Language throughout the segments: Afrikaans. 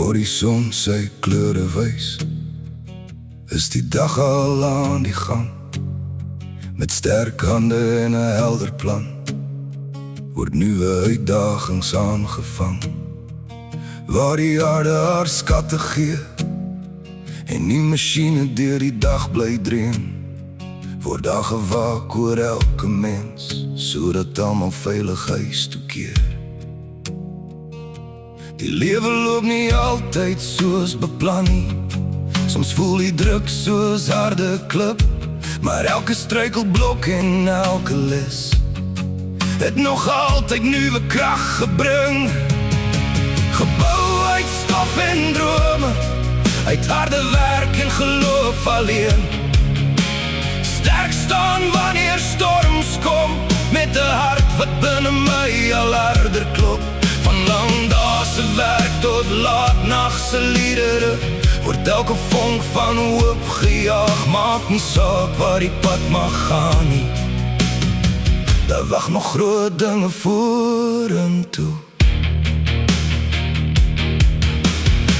Waar die son sy kleure wys, is die dag al aan die gang. Met sterk hande en 'n helder plan, word nuwe uitdagings aangevang. Waar die aarde haar skatte gee, en die masjiene deur die dag bly dream, word daar gewaak oor elke mens, sodat almal veilig huis toe keer. Die lewe loop nie altyd soos beplan nie, soms voel die druk soos harde klip, maar elke struikelblok en elke les het nog altyd nuwe krag gebring. Gebou uit stof en drome, uit harde werk en geloof alleen. Sterk staan wanneer storms kom, met 'n hart wat binne my al harder klop. Van lang dae se werk tot laatnagse liedere, word elke vonk van hoop gejaag. Maak nie saak waar die pad mag gaan nie, daar wag nog groot dinge vorentoe.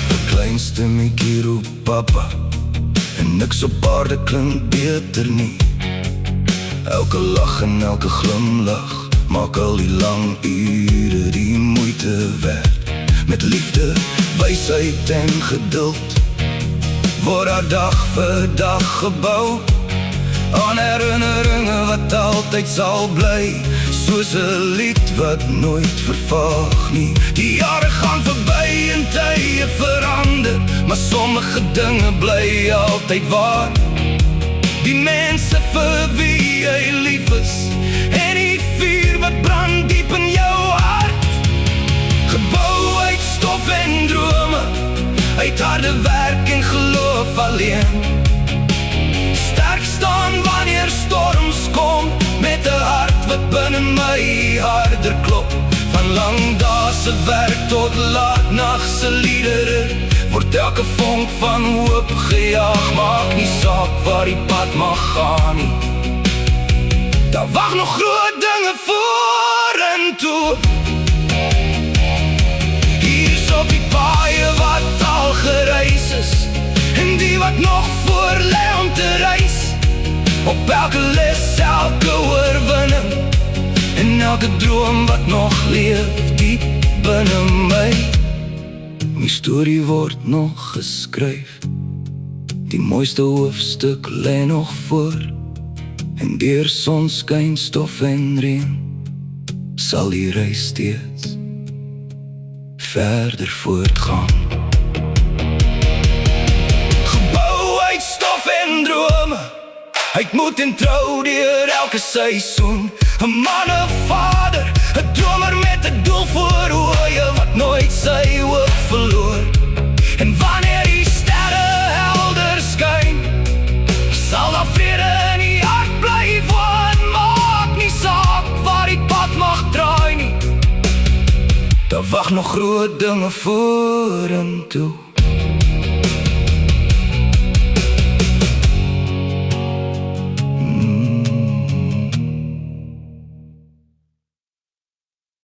Die kleinste stemmetjie roep papa, en niks op aarde klink beter nie. Elke lach en elke glimlach maak al die lang ure die moeite werd. Met liefde, wysheid en geduld word haar dag vir dag gebou, aan herinneringe wat altyd sal bly, soos 'n lied wat nooit vervaag nie. Die jare gaan verby en tye verander, maar sommige dinge bly altyd waar. Die mense vir wie jy lief is, en die vuur wat brand diep in jou hart. Gebou uit stof en drome, uit harde werk en geloof alleen. Sterk staan wanneer storms kom, met 'n hart wat binne my harder klop. Van lang dae se werk tot laatnagse liedere, word elke vonk van hoop gejaag. Maak nie saak waar die pad mag gaan nie, daar wag nog groot dinge vorentoe. Hier's op die paaie wat al gereis is, en die wat nog voor lê om te reis. Op elke les, elke oorwinning, en elke droom wat nog leef diep binne my. My storie word nog geskryf, die mooiste hoofstuk lê nog voor, en deur sonskyn, stof en reën sal die reis steeds verder voortgaan. Gebou uit stof en drome, uit moed en trou deur elke seisoen. 'n man, 'n vader, 'n dromer met 'n doel voor oë, wat nooit sy hoop verloor. En wanneer die sterre helder skyn, sal daar vrede in die hart bly woon. Maak nie saak waar die pad mag draai nie, daar wag nog groot dinge vorentoe.